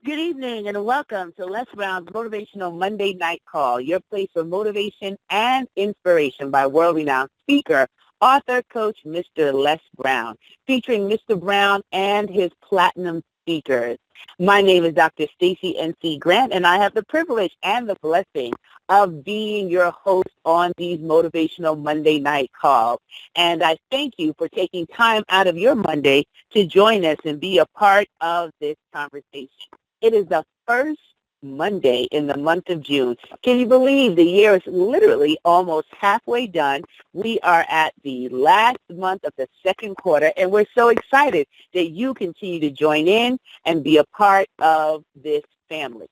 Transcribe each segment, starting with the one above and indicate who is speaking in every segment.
Speaker 1: Good evening and welcome to Les Brown's Motivational Monday Night Call, your place for motivation and inspiration by world-renowned speaker, author, coach, Mr. Les Brown, featuring Mr. Brown and his platinum speakers. My name is Dr. Stacy N.C. Grant, and I have the privilege and the blessing of being your host on these Motivational Monday Night Calls. And I thank you for taking time out of your Monday to join us and be a part of this conversation. It is the first Monday in the month of June. Can you believe the year is literally almost halfway done? We are at the last month of the second quarter, and we're so excited that you continue to join in and be a part of this family.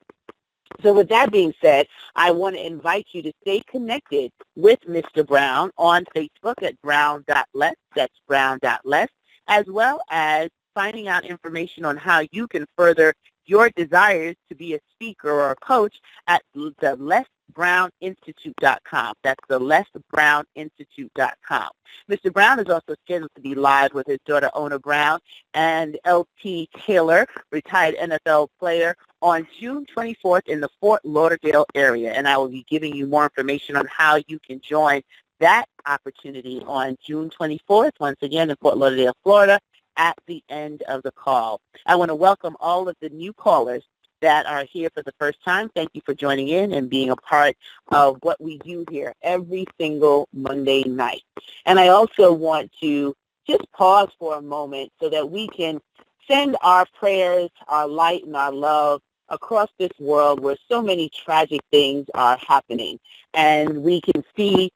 Speaker 1: So with that being said, I want to invite you to stay connected with Mr. Brown on Facebook at brown.les, that's brown.les, as well as finding out information on how you can further your desires to be a speaker or a coach at the LesBrownInstitute.com. That's the LesBrownInstitute.com. Mr. Brown is also scheduled to be live with his daughter, Ona Brown, and L.T. Taylor, retired NFL player, on June 24th in the Fort Lauderdale area. And I will be giving you more information on how you can join that opportunity on June 24th, once again in Fort Lauderdale, Florida, at the end of the call. I want to welcome all of the new callers that are here for the first time. Thank you for joining in and being a part of what we do here every single Monday night. And I also want to just pause for a moment so that we can send our prayers, our light, and our love across this world where so many tragic things are happening. And we can see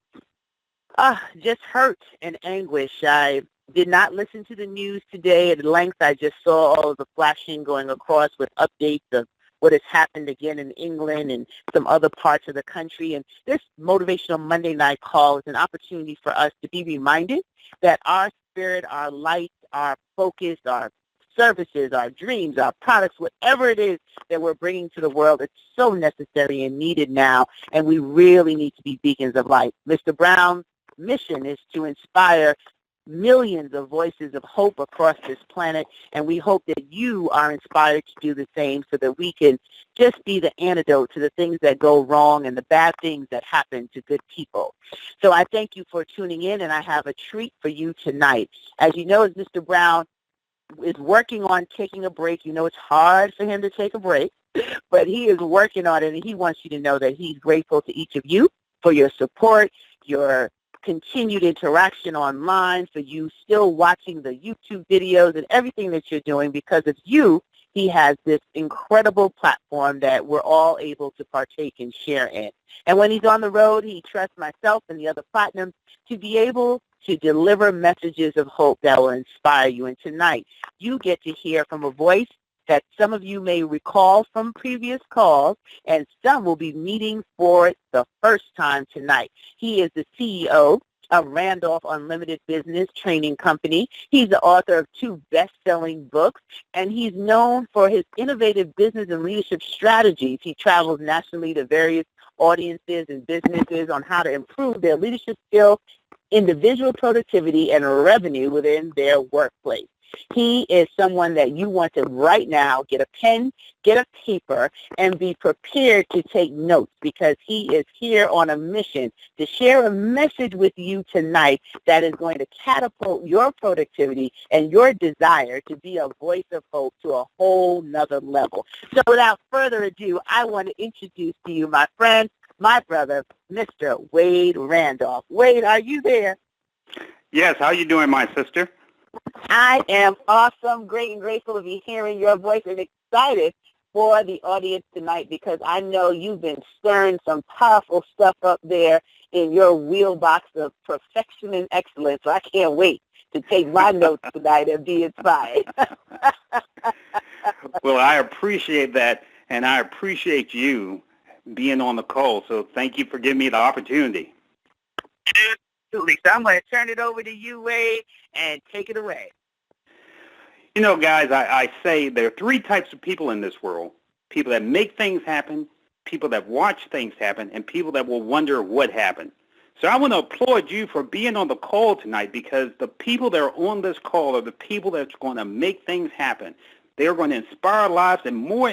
Speaker 1: just hurt and anguish. I did not listen to the news today at length. I just saw all of the flashing going across with updates of what has happened again in England and some other parts of the country. And this Motivational Monday Night Call is an opportunity for us to be reminded that our spirit, our light, our focus, our services, our dreams, our products, whatever it is that we're bringing to the world, it's so necessary and needed now, and we really need to be beacons of light. Mr. Brown's mission is to inspire millions of voices of hope across this planet, and we hope that you are inspired to do the same so that we can just be the antidote to the things that go wrong and the bad things that happen to good people. So I thank you for tuning in, and I have a treat for you tonight. As you know, as Mr. Brown is working on taking a break, you know it's hard for him to take a break, but he is working on it, and he wants you to know that he's grateful to each of you for your support, your continued interaction online, for you still watching the YouTube videos and everything that you're doing. Because of you, he has this incredible platform that we're all able to partake and share in. And when he's on the road, he trusts myself and the other platinums to be able to deliver messages of hope that will inspire you. And tonight, you get to hear from a voice that some of you may recall from previous calls, and some will be meeting for the first time tonight. He is the CEO of Randolph Unlimited Business Training Company. He's the author of 2 best-selling books, and he's known for his innovative business and leadership strategies. He travels nationally to various audiences and businesses on how to improve their leadership skills, individual productivity, and revenue within their workplace. He is someone that you want to right now get a pen, get a paper, and be prepared to take notes, because he is here on a mission to share a message with you tonight that is going to catapult your productivity and your desire to be a voice of hope to a whole nother level. So without further ado, I want to introduce to you my friend, my brother, Mr. Wade Randolph. Wade, are you there?
Speaker 2: Yes, how you doing, my sister?
Speaker 1: I am awesome, great, and grateful to be hearing your voice, and excited for the audience tonight, because I know you've been stirring some powerful stuff up there in your wheelbox of perfection and excellence. So I can't wait to take my notes tonight and be inspired.
Speaker 2: Well, I appreciate that, and I appreciate you being on the call. So thank you for giving me the opportunity.
Speaker 1: Absolutely. So I'm going to turn it over to you, Wade, and take it away.
Speaker 2: You know, guys, I say there are 3 types of people in this world: people that make things happen, people that watch things happen, and people that will wonder what happened. So I want to applaud you for being on the call tonight, because the people that are on this call are the people that's going to make things happen. They're going to inspire lives, and more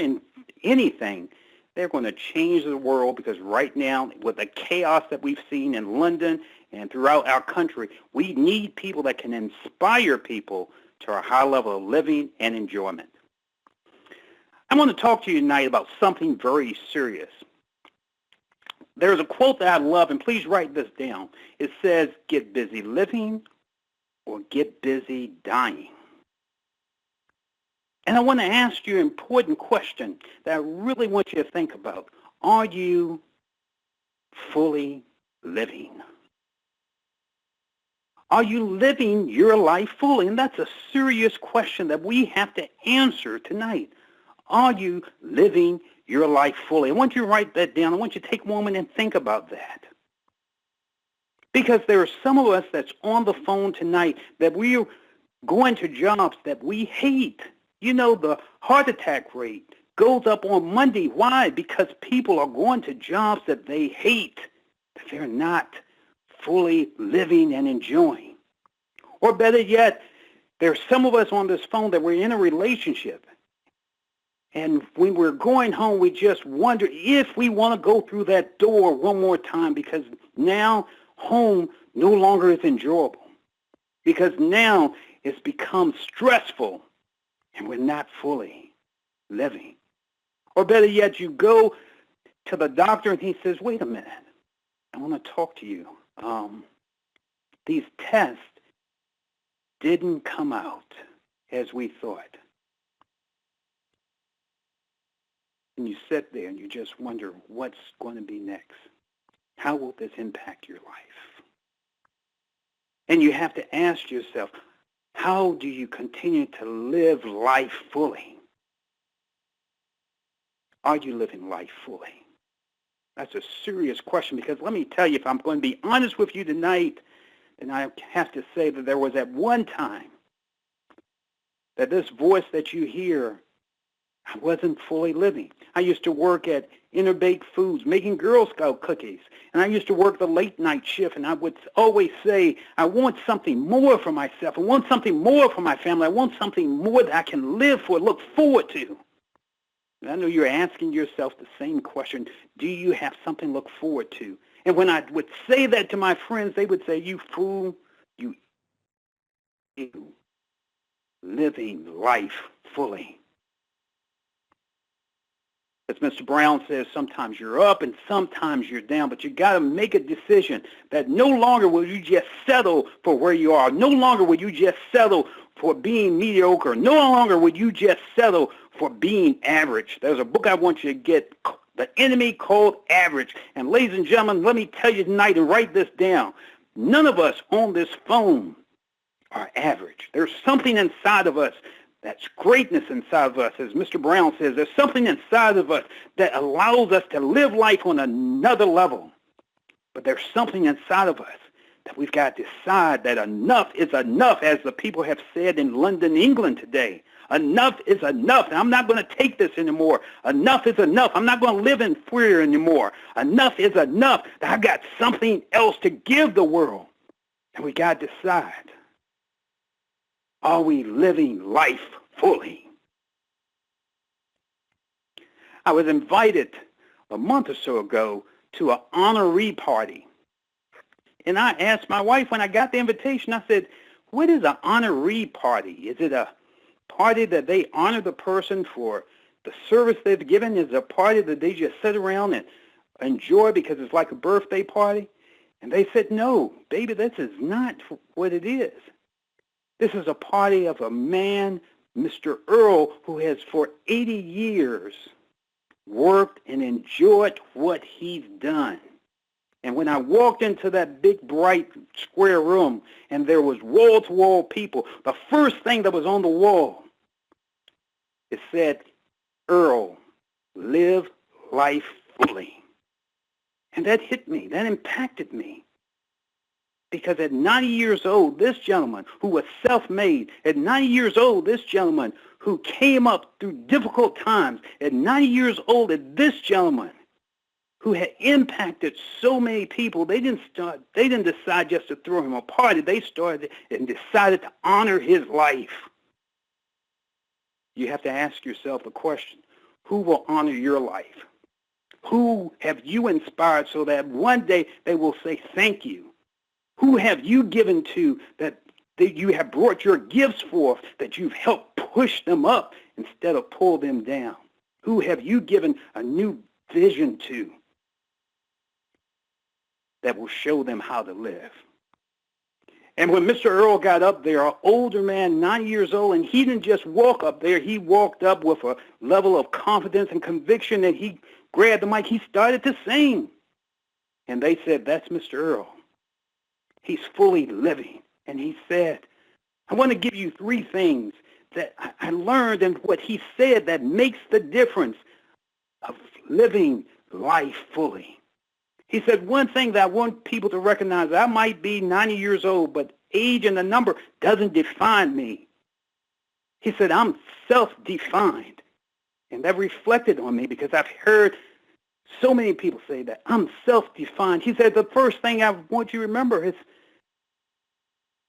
Speaker 2: anything, they're going to change the world, because right now, with the chaos that we've seen in London and throughout our country, we need people that can inspire people to a high level of living and enjoyment. I want to talk to you tonight about something very serious. There's a quote that I love, and please write this down. It says, "Get busy living or get busy dying." And I want to ask you an important question that I really want you to think about. Are you fully living? Are you living your life fully? And that's a serious question that we have to answer tonight. Are you living your life fully? I want you to write that down. I want you to take a moment and think about that. Because there are some of us that's on the phone tonight that we're going to jobs that we hate. You know, the heart attack rate goes up on Monday. Why? Because people are going to jobs that they hate, that they're not fully living and enjoying. Or better yet, there's some of us on this phone that we're in a relationship, and when we're going home, we just wonder if we want to go through that door one more time, because now home no longer is enjoyable, because now it's become stressful and we're not fully living. Or better yet, you go to the doctor and he says, "Wait a minute, I want to talk to you. These tests didn't come out as we thought." And you sit there and you just wonder, what's going to be next? How will this impact your life? And you have to ask yourself, how do you continue to live life fully? Are you living life fully? That's a serious question, because let me tell you, if I'm going to be honest with you tonight, then I have to say that there was at one time that this voice that you hear, I wasn't fully living. I used to work at Inner Baked Foods, making Girl Scout cookies. And I used to work the late night shift, and I would always say, I want something more for myself. I want something more for my family. I want something more that I can live for, look forward to. And I know you're asking yourself the same question. Do you have something to look forward to? And when I would say that to my friends, they would say, "You fool, you living life fully." As Mr. Brown says, sometimes you're up and sometimes you're down, but you got to make a decision that no longer will you just settle for where you are. No longer will you just settle for being mediocre. No longer will you just settle for being average. There's a book I want you to get, The Enemy Called Average. And ladies and gentlemen, let me tell you tonight, and write this down. None of us on this phone are average. There's something inside of us that's greatness inside of us. As Mr. Brown says, there's something inside of us that allows us to live life on another level. But there's something inside of us that we've got to decide that enough is enough, as the people have said in London, England today. Enough is enough. And I'm not going to take this anymore. Enough is enough. I'm not going to live in fear anymore. Enough is enough. I've got something else to give the world. And we got to decide. Are we living life fully? I was invited a month or so ago to an honoree party. And I asked my wife when I got the invitation, I said, what is an honoree party? Is it a party that they honor the person for the service they've given? Is it a party that they just sit around and enjoy because it's like a birthday party? And they said, no, baby, this is not what it is. This is a party of a man, Mr. Earl, who has for 80 years worked and enjoyed what he's done. And when I walked into that big, bright, square room, and there was wall-to-wall people, the first thing that was on the wall, it said, Earl, live life fully. And that hit me. That impacted me. Because at 90 years old, this gentleman who was self-made, at 90 years old, this gentleman who came up through difficult times, at 90 years old, this gentleman who had impacted so many people, they didn't decide just to throw him a party. They started and decided to honor his life. You have to ask yourself the question, who will honor your life? Who have you inspired so that one day they will say thank you? Who have you given to that you have brought your gifts forth, that you've helped push them up instead of pull them down? Who have you given a new vision to that will show them how to live? And when Mr. Earl got up there, an older man, 90 years old, and he didn't just walk up there. He walked up with a level of confidence and conviction that he grabbed the mic. He started to sing. And they said, that's Mr. Earl. He's fully living. And he said, I want to give you three things that I learned and what he said that makes the difference of living life fully. He said, one thing that I want people to recognize, I might be 90 years old, but age and the number doesn't define me. He said, I'm self-defined. And that reflected on me because I've heard so many people say that. I'm self-defined. He said, the first thing I want you to remember is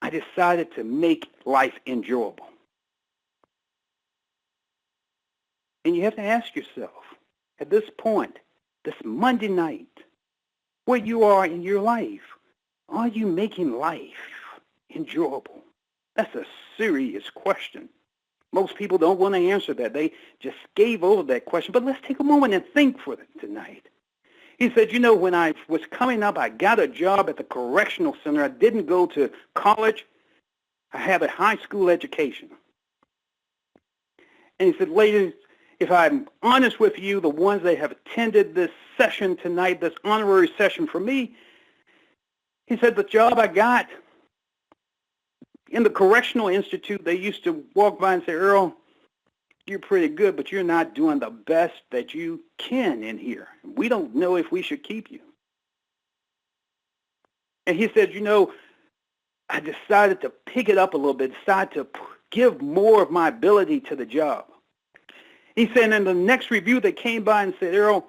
Speaker 2: I decided to make life enjoyable. And you have to ask yourself, at this point, this Monday night, where you are in your life, are you making life enjoyable? That's a serious question. Most people don't want to answer that. They just gave over that question. But let's take a moment and think for it tonight. He said, you know, when I was coming up, I got a job at the correctional center. I didn't go to college. I have a high school education. And he said, ladies, if I'm honest with you, the ones that have attended this session tonight, this honorary session for me, he said, the job I got in the Correctional Institute, they used to walk by and say, Earl, you're pretty good, but you're not doing the best that you can in here. We don't know if we should keep you. And he said, you know, I decided to pick it up a little bit, decided to give more of my ability to the job. He said in the next review, they came by and said, Earl,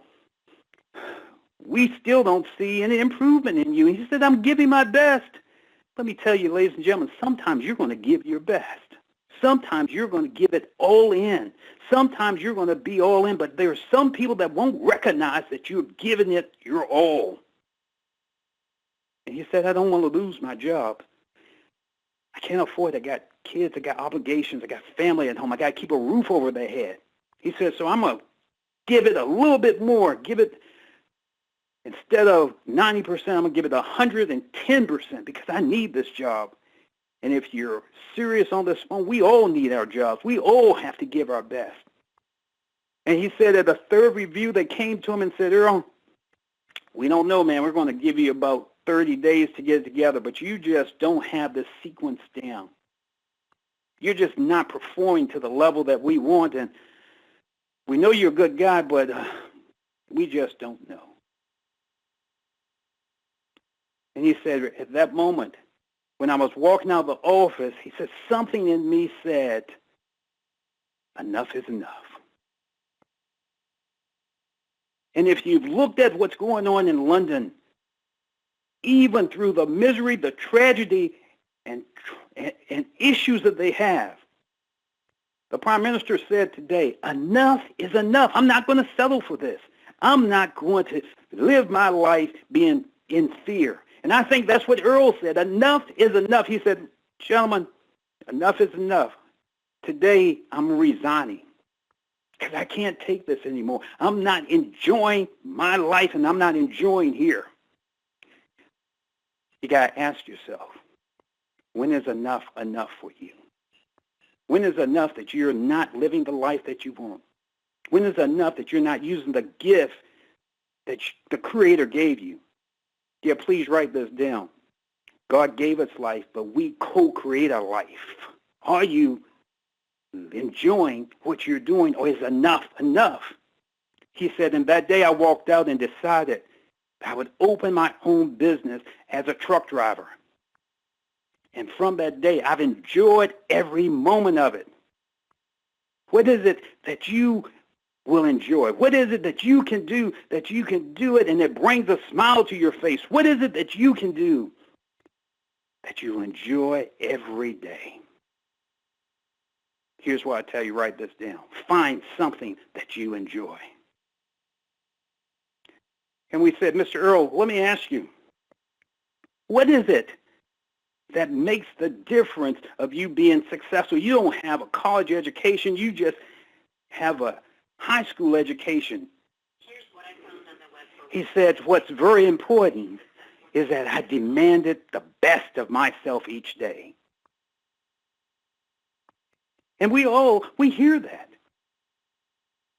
Speaker 2: we still don't see any improvement in you. And he said, I'm giving my best. Let me tell you, ladies and gentlemen, sometimes you're going to give your best. Sometimes you're going to give it all in. Sometimes you're going to be all in, but there are some people that won't recognize that you're giving it your all. And he said, I don't want to lose my job. I can't afford it. I got kids. I got obligations. I got family at home. I got to keep a roof over their head. He said, so I'm going to give it a little bit more. Give it, instead of 90%, I'm going to give it 110% because I need this job. And if you're serious on this phone, we all need our jobs. We all have to give our best. And he said at the third review, they came to him and said, Earl, we don't know, man. We're going to give you about 30 days to get it together, but you just don't have the sequence down. You're just not performing to the level that we want, and we know you're a good guy, but we just don't know. And he said, at that moment, when I was walking out of the office, he said, something in me said, enough is enough. And if you've looked at what's going on in London, even through the misery, the tragedy, and issues that they have, the Prime Minister said today, enough is enough. I'm not going to settle for this. I'm not going to live my life being in fear. And I think that's what Earl said. Enough is enough. He said, gentlemen, enough is enough. Today, I'm resigning because I can't take this anymore. I'm not enjoying my life, and I'm not enjoying here. You got to ask yourself, when is enough enough for you? When is enough that you're not living the life that you want? When is enough that you're not using the gift that the Creator gave you? Yeah, please write this down. God gave us life, but we co-create our life. Are you enjoying what you're doing, or is enough enough? He said, and that day I walked out and decided I would open my own business as a truck driver. And from that day, I've enjoyed every moment of it. What is it that you will enjoy? What is it that you can do it and it brings a smile to your face? What is it that you can do that you enjoy every day? Here's what I tell you, write this down. Find something that you enjoy. And we said, Mr. Earl, let me ask you, what is it that makes the difference of you being successful? You don't have a college education. You just have a high school education.
Speaker 1: Here's what I found on the website.
Speaker 2: He said, what's very important is that I demanded the best of myself each day. And we hear that.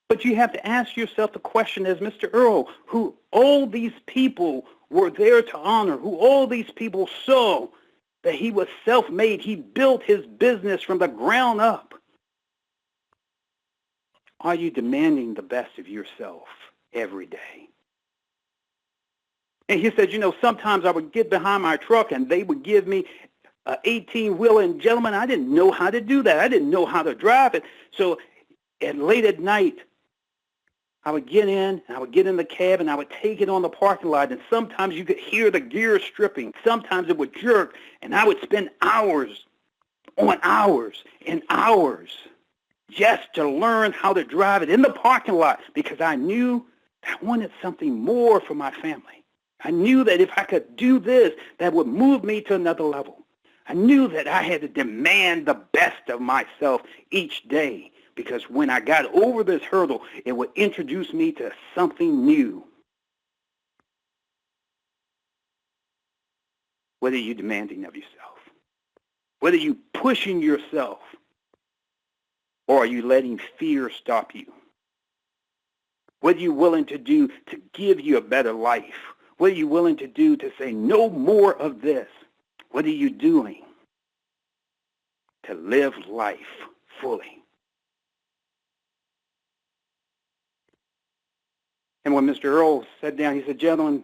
Speaker 2: But you have to ask yourself the question, as Mr. Earl, who all these people were there to honor, who all these people saw that he was self-made. He built his business from the ground up. Are you demanding the best of yourself every day? And he said, sometimes I would get behind my truck and they would give me an 18-wheeler, and gentlemen, I didn't know how to do that. I didn't know how to drive it. So late at night, I would get in, and I would get in the cab, and I would take it on the parking lot, and sometimes you could hear the gears stripping. Sometimes it would jerk, and I would spend hours on hours and hours just to learn how to drive it in the parking lot, because I knew I wanted something more for my family. I knew that if I could do this, that would move me to another level. I knew that I had to demand the best of myself each day, because when I got over this hurdle, it would introduce me to something new. What are you demanding of yourself? What are you pushing yourself? Or are you letting fear stop you? What are you willing to do to give you a better life? What are you willing to do to say no more of this? What are you doing to live life fully? And when Mr. Earl sat down, he said, gentlemen,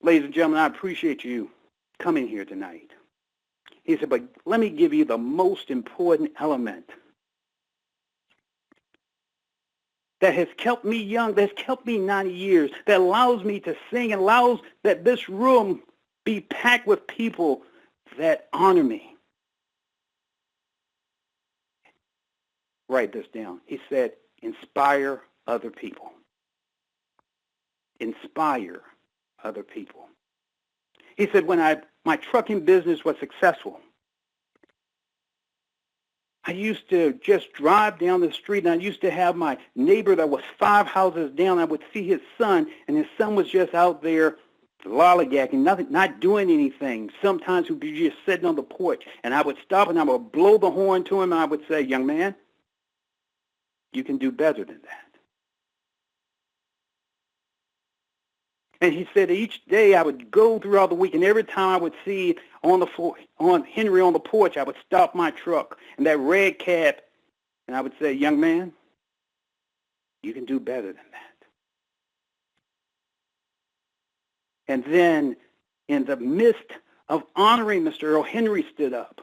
Speaker 2: ladies and gentlemen, I appreciate you coming here tonight. He said, but let me give you the most important element that has kept me young, that's kept me 90 years, that allows me to sing, and allows that this room be packed with people that honor me. Write this down. He said, inspire other people. Inspire other people. He said, when my trucking business was successful, I used to just drive down the street, and I used to have my neighbor that was 5 houses down. I would see his son, and his son was just out there lollygagging, not doing anything. Sometimes he would be just sitting on the porch, and I would stop, and I would blow the horn to him, and I would say, young man, you can do better than that. And he said each day I would go throughout the week, and every time I would see on Henry on the porch, I would stop my truck and that red cab, and I would say, young man, you can do better than that. And then in the midst of honoring Mr. Earl, Henry stood up.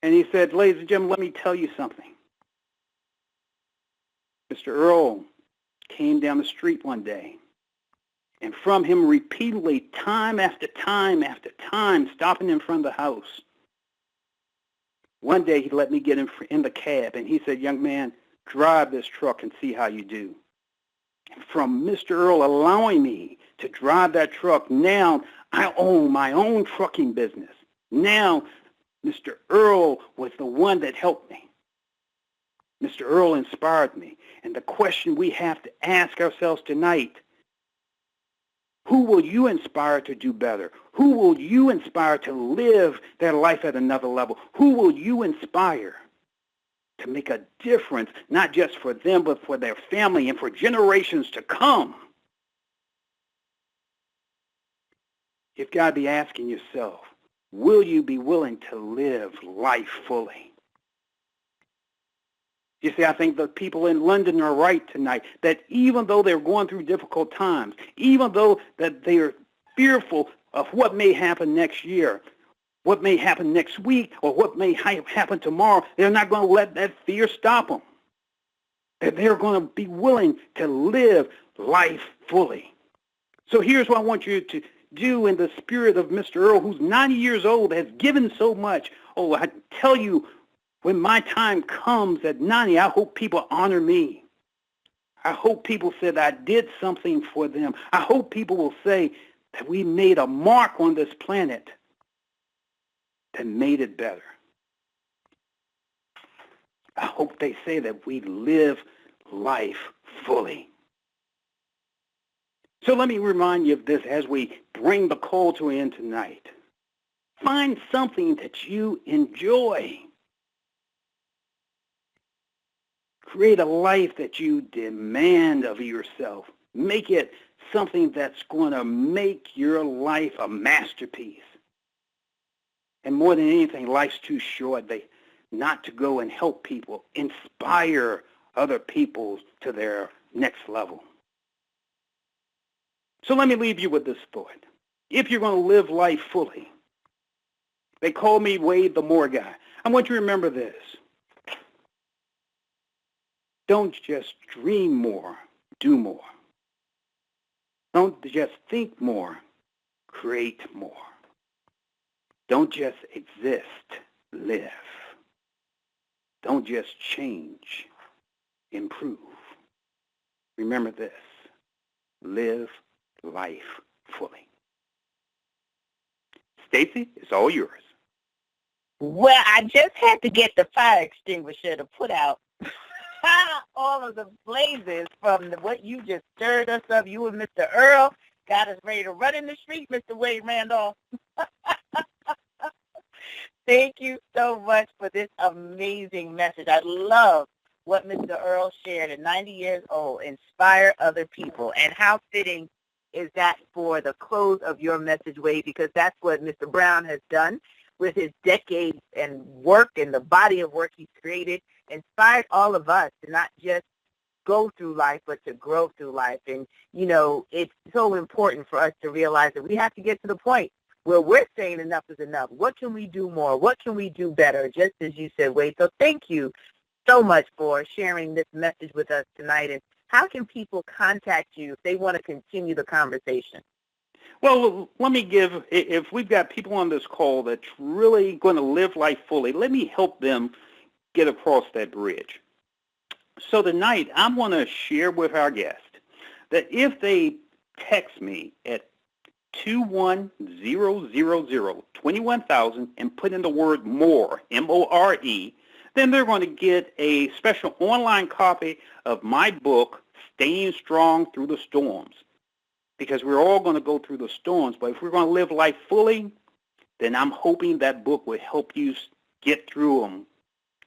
Speaker 2: And he said, ladies and gentlemen, let me tell you something. Mr. Earl came down the street one day, and from him repeatedly, time after time after time, stopping in front of the house, one day he let me get in the cab, and he said, young man, drive this truck and see how you do. And from Mr. Earl allowing me to drive that truck, now I own my own trucking business. Now Mr. Earl was the one that helped me. Mr. Earl inspired me. And the question we have to ask ourselves tonight, who will you inspire to do better? Who will you inspire to live their life at another level? Who will you inspire to make a difference, not just for them, but for their family and for generations to come? You've got to be asking yourself, will you be willing to live life fully? You see, I think the people in London are right tonight, that even though they're going through difficult times, even though that they are fearful of what may happen next year, what may happen next week, or what may happen tomorrow, they're not going to let that fear stop them. That they're going to be willing to live life fully. So here's what I want you to do in the spirit of Mr. Earl, who's 90 years old, has given so much. Oh, I tell you, When my time comes at 90, I hope people honor me. I hope people said I did something for them. I hope people will say that we made a mark on this planet that made it better. I hope they say that we live life fully. So let me remind you of this as we bring the call to an end tonight. Find something that you enjoy. Create a life that you demand of yourself. Make it something that's going to make your life a masterpiece. And more than anything, life's too short not to go and help people, inspire other people to their next level. So let me leave you with this thought. If you're going to live life fully, they call me Wade the More Guy. I want you to remember this. Don't just dream more, do more. Don't just think more, create more. Don't just exist, live. Don't just change, improve. Remember this, live life fully. Stacy, it's all yours.
Speaker 1: Well, I just had to get the fire extinguisher to put out all of the blazes from what you just stirred us up. You and Mr. Earl got us ready to run in the street, Mr. Wade Randolph. Thank you so much for this amazing message. I love what Mr. Earl shared at 90 years old, inspire other people. And how fitting is that for the close of your message, Wade, because that's what Mr. Brown has done with his decades and work and the body of work he's created, inspired all of us to not just go through life, but to grow through life. And, you know, it's so important for us to realize that we have to get to the point where we're saying enough is enough. What can we do more? What can we do better? Just as you said, Wade. So thank you so much for sharing this message with us tonight. And how can people contact you if they want to continue the conversation?
Speaker 2: Well, let me if we've got people on this call that's really going to live life fully, let me help them get across that bridge. So tonight, I'm going to share with our guest that if they text me at 21000-21000 and put in the word MORE, M-O-R-E, then they're going to get a special online copy of my book, Staying Strong Through the Storms. Because we're all going to go through the storms, but if we're going to live life fully, then I'm hoping that book will help you get through them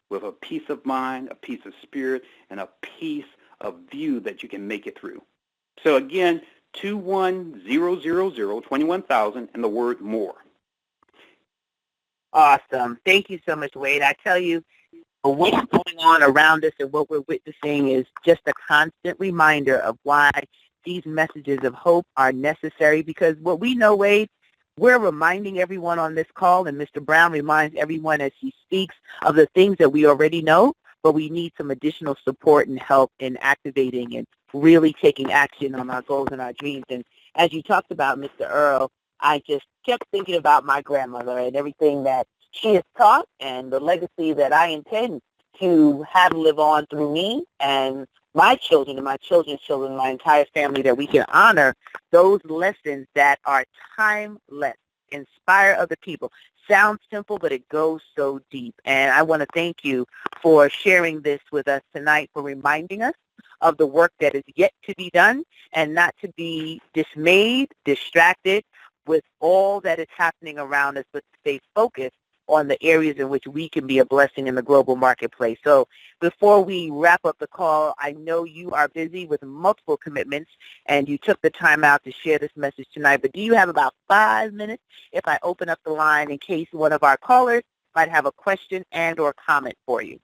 Speaker 2: with a peace of mind, a peace of spirit, and a peace of view that you can make it through. So again, 21000-21000 and the word MORE.
Speaker 1: Awesome. Thank you so much, Wade. I tell you, what's going on around us and what we're witnessing is just a constant reminder of why these messages of hope are necessary, because what we know, Wade, we're reminding everyone on this call, and Mr. Brown reminds everyone as he speaks of the things that we already know, but we need some additional support and help in activating and really taking action on our goals and our dreams. And as you talked about, Mr. Earl, I just kept thinking about my grandmother and everything that she has taught and the legacy that I intend to have live on through me and my children and my children's children, my entire family, that we can honor those lessons that are timeless, inspire other people. Sounds simple, but it goes so deep. And I want to thank you for sharing this with us tonight, for reminding us of the work that is yet to be done and not to be dismayed, distracted with all that is happening around us, but to stay focused on the areas in which we can be a blessing in the global marketplace. So before we wrap up the call, I know you are busy with multiple commitments and you took the time out to share this message tonight, but do you have about 5 minutes if I open up the line in case one of our callers might have a question and or comment for you?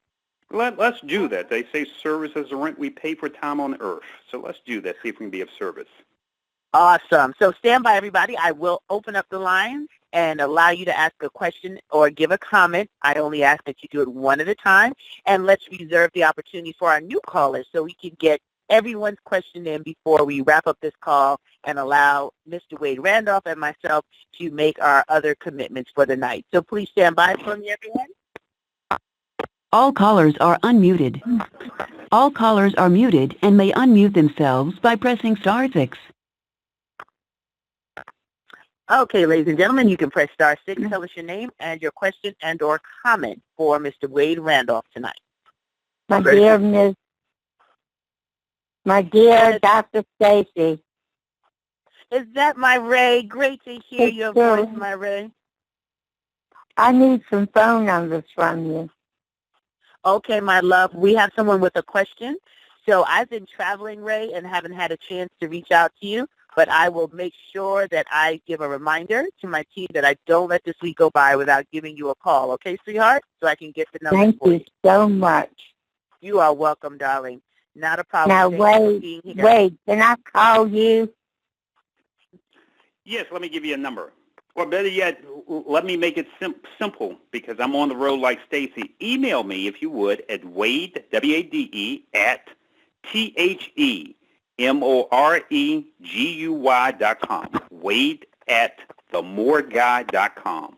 Speaker 2: Let's do that. They say service is the rent we pay for time on earth. So let's do that, see if we can be of service.
Speaker 1: Awesome. So stand by, everybody. I will open up the line and allow you to ask a question or give a comment. I only ask that you do it one at a time. And let's reserve the opportunity for our new callers so we can get everyone's question in before we wrap up this call and allow Mr. Wade Randolph and myself to make our other commitments for the night. So please stand by for me, everyone.
Speaker 3: All callers are unmuted. All callers are muted and may unmute themselves by pressing *6.
Speaker 1: Okay, ladies and gentlemen, you can press *6. Tell us your name and your question and or comment for Mr. Wade Randolph tonight.
Speaker 4: My dear Dr. Stacy.
Speaker 1: Is that my Ray? Great to hear your voice, my Ray.
Speaker 4: I need some phone numbers from you.
Speaker 1: Okay, my love. We have someone with a question. So I've been traveling, Ray, and haven't had a chance to reach out to you, but I will make sure that I give a reminder to my team that I don't let this week go by without giving you a call. Okay, sweetheart? So I can get the number
Speaker 4: Thank
Speaker 1: for
Speaker 4: you so much.
Speaker 1: You are welcome, darling. Not a problem.
Speaker 4: Now, Wade, can I call you?
Speaker 2: Yes, let me give you a number. Or better yet, let me make it simple because I'm on the road like Stacy. Email me, if you would, at Wade, W-A-D-E, at THEMOREGUY.com. Wade at themoreguy.com.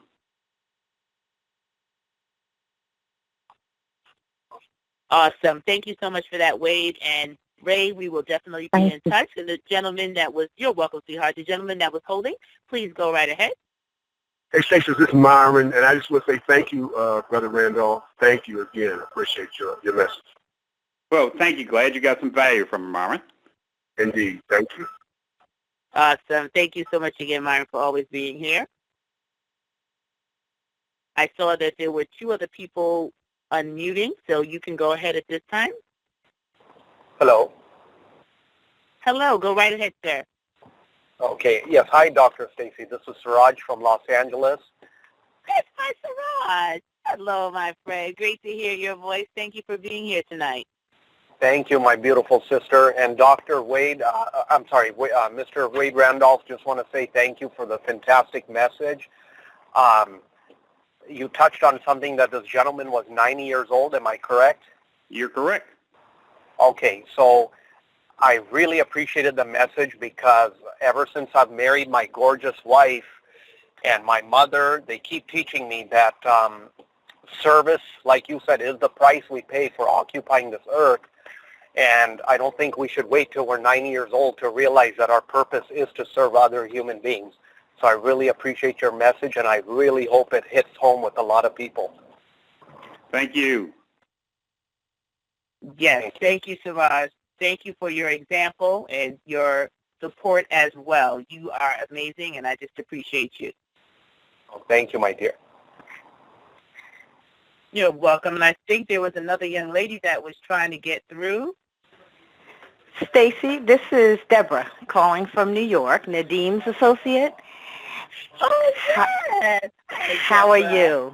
Speaker 1: Awesome. Thank you so much for that, Wade. And Ray, we will definitely be in touch. And the gentleman that was, you're welcome, sweetheart. The gentleman that was holding, please go right ahead.
Speaker 5: Hey, Stacey, this is Myron, and I just want to say thank you, Brother Randolph. Thank you again. I appreciate your message.
Speaker 2: Well, thank you. Glad you got some value from Myron.
Speaker 5: Indeed. Thank you.
Speaker 1: Awesome. Thank you so much again, Myron, for always being here. I saw that there were 2 other people unmuting, so you can go ahead at this time.
Speaker 6: Hello.
Speaker 1: Hello. Go right ahead, sir.
Speaker 6: Okay. Yes. Hi, Dr. Stacy. This is Siraj from Los Angeles.
Speaker 1: Yes, hi, Siraj. Hello, my friend. Great to hear your voice. Thank you for being here tonight.
Speaker 6: Thank you, my beautiful sister. And Dr. Wade, Mr. Wade Randolph, just want to say thank you for the fantastic message. You touched on something that this gentleman was 90 years old. Am I correct?
Speaker 2: You're correct.
Speaker 6: Okay. So I really appreciated the message because ever since I've married my gorgeous wife and my mother, they keep teaching me that service, like you said, is the price we pay for occupying this earth. And I don't think we should wait till we're 90 years old to realize that our purpose is to serve other human beings. So I really appreciate your message, and I really hope it hits home with a lot of people.
Speaker 2: Thank you.
Speaker 1: Yes, thank you, Siraj. Thank you for your example and your support as well. You are amazing, and I just appreciate you.
Speaker 6: Oh, thank you, my dear.
Speaker 1: You're welcome. And I think there was another young lady that was trying to get through.
Speaker 7: Stacy, this is Deborah calling from New York, Nadim's associate.
Speaker 1: Oh, yes.
Speaker 7: How are you?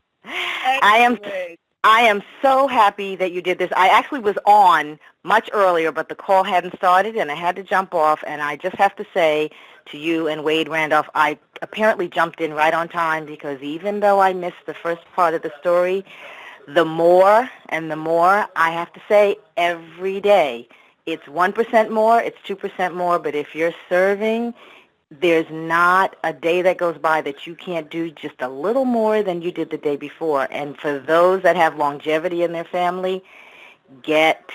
Speaker 7: I am so happy that you did this. I actually was on much earlier, but the call hadn't started, and I had to jump off. And I just have to say to you and Wade Randolph, I apparently jumped in right on time because even though I missed the first part of the story, the more and the more, I have to say, every day, it's 1% more, it's 2% more, but if you're serving, there's not a day that goes by that you can't do just a little more than you did the day before. And for those that have longevity in their family, get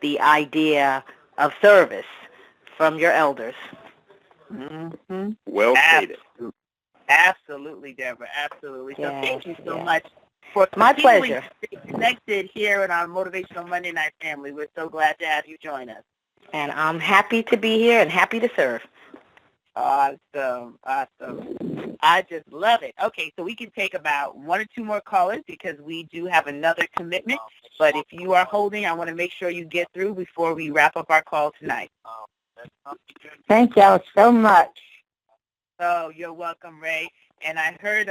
Speaker 7: the idea of service from your elders.
Speaker 1: Mm-hmm.
Speaker 2: Well stated.
Speaker 1: Absolutely, Deborah. Absolutely. So thank you so much for
Speaker 7: my pleasure.
Speaker 1: Stay connected here in our Motivational Monday Night family. We're so glad to have you join us.
Speaker 7: And I'm happy to be here and happy to serve.
Speaker 1: Awesome. Awesome. I just love it. Okay, so we can take about 1 or 2 more callers because we do have another commitment. But if you are holding, I want to make sure you get through before we wrap up our call tonight.
Speaker 4: Thank y'all so much.
Speaker 1: Oh, you're welcome, Ray. And I heard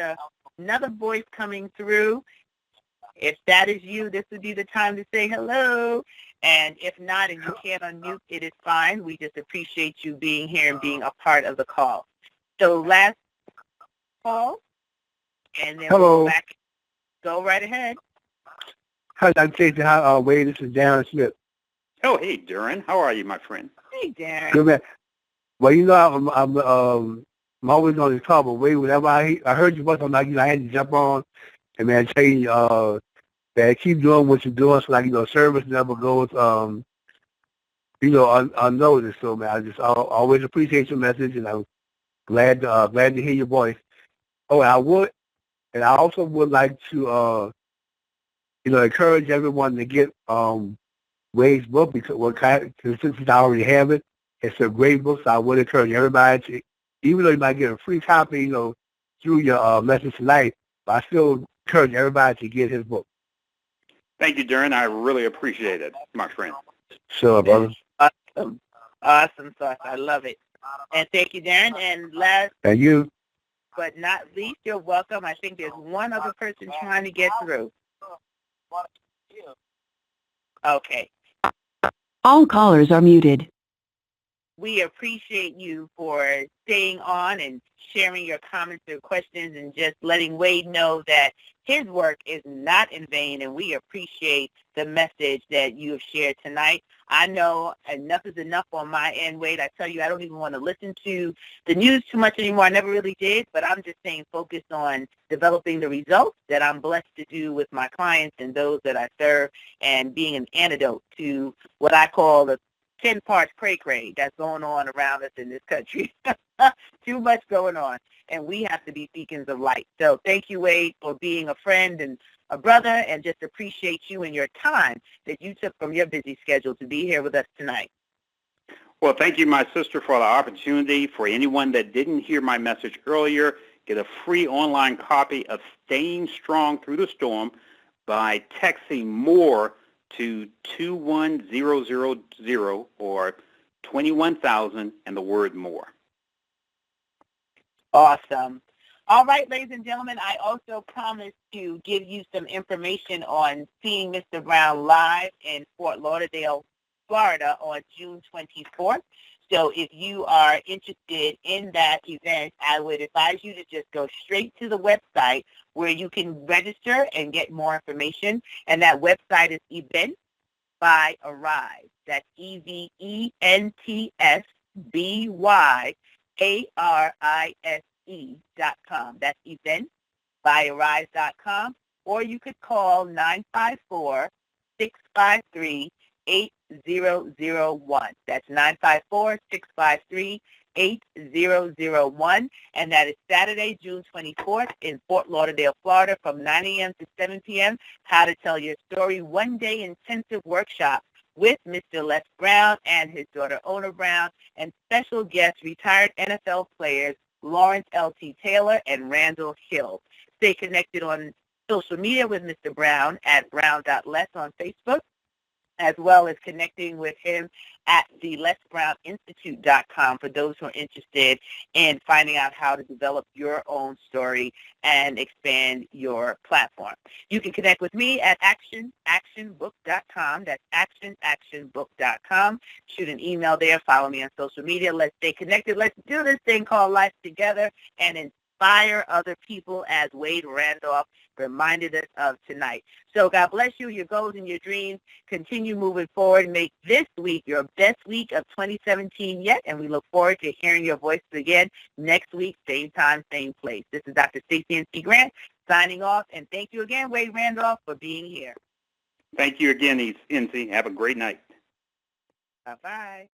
Speaker 1: another voice coming through. If that is you, this would be the time to say hello. And if not, and you can't unmute, it is fine. We just appreciate you being here and being a part of the call. So last call, and then
Speaker 5: Hello.
Speaker 1: we'll go back. Go right ahead.
Speaker 5: Hi, Dr. Stacy. Hi, Wade. This is Darren Smith.
Speaker 2: Oh, hey, Darren. How are you, my friend?
Speaker 1: Hey, Darren.
Speaker 5: Good man. Well, you know, I'm always on this call, but Wade, whenever I heard your voice, I had to jump on and, man, tell you, that keep doing what you're doing. So like, service never goes, unnoticed. So man, I just always appreciate your message, and I'm glad to hear your voice. Oh, and I also would like to, encourage everyone to get Wade's book because since I already have it, it's a great book. So I would encourage everybody to, even though you might get a free copy, through your message tonight, but I still encourage everybody to get his book.
Speaker 2: Thank you, Darren. I really appreciate it, my friend.
Speaker 5: Sure, brother.
Speaker 1: Awesome sauce. I love it. And thank you, Darren. And last
Speaker 5: Thank you.
Speaker 1: but not least, you're welcome. I think there's one other person trying to get through. Okay.
Speaker 3: All callers are muted.
Speaker 1: We appreciate you for staying on and sharing your comments or questions and just letting Wade know that his work is not in vain, and we appreciate the message that you have shared tonight. I know enough is enough on my end, Wade. I tell you, I don't even want to listen to the news too much anymore. I never really did, but I'm just staying focused on developing the results that I'm blessed to do with my clients and those that I serve, and being an antidote to what I call the 10 parts cray-cray that's going on around us in this country. Too much going on, and we have to be beacons of light. So thank you, Wade, for being a friend and a brother, and just appreciate you and your time that you took from your busy schedule to be here with us tonight.
Speaker 2: Well, thank you, my sister, for the opportunity. For anyone that didn't hear my message earlier, get a free online copy of Staying Strong Through the Storm by texting MORE to 21000 or 21,000 and the word MORE.
Speaker 1: Awesome. All right, ladies and gentlemen, I also promised to give you some information on seeing Mr. Brown live in Fort Lauderdale, Florida on June 24th. So if you are interested in that event, I would advise you to just go straight to the website where you can register and get more information. And that website is Events by Arise. That's EVENTSBYARISE.com. That's eventsbyarise.com. Or you could call 954-653-8001. That's 954-653-8001. And that is Saturday, June 24th in Fort Lauderdale, Florida from 9 a.m. to 7 p.m. How to Tell Your Story, one-day intensive workshop with Mr. Les Brown and his daughter Ona Brown, and special guests, retired NFL players Lawrence L.T. Taylor and Randall Hill. Stay connected on social media with Mr. Brown at brown.les on Facebook, as well as connecting with him at the LesBrownInstitute.com for those who are interested in finding out how to develop your own story and expand your platform. You can connect with me at actionbook.com. That's actionbook.com. Shoot an email there. Follow me on social media. Let's stay connected. Let's do this thing called life together and inspire other people, as Wade Randolph reminded us of tonight. So God bless you, your goals and your dreams. Continue moving forward. Make this week your best week of 2017 yet, and we look forward to hearing your voices again next week, same time, same place. This is Dr. Stacey N.C. Grant signing off, and thank you again, Wade Randolph, for being here.
Speaker 2: Thank you again, NC. Have a great night.
Speaker 1: Bye-bye.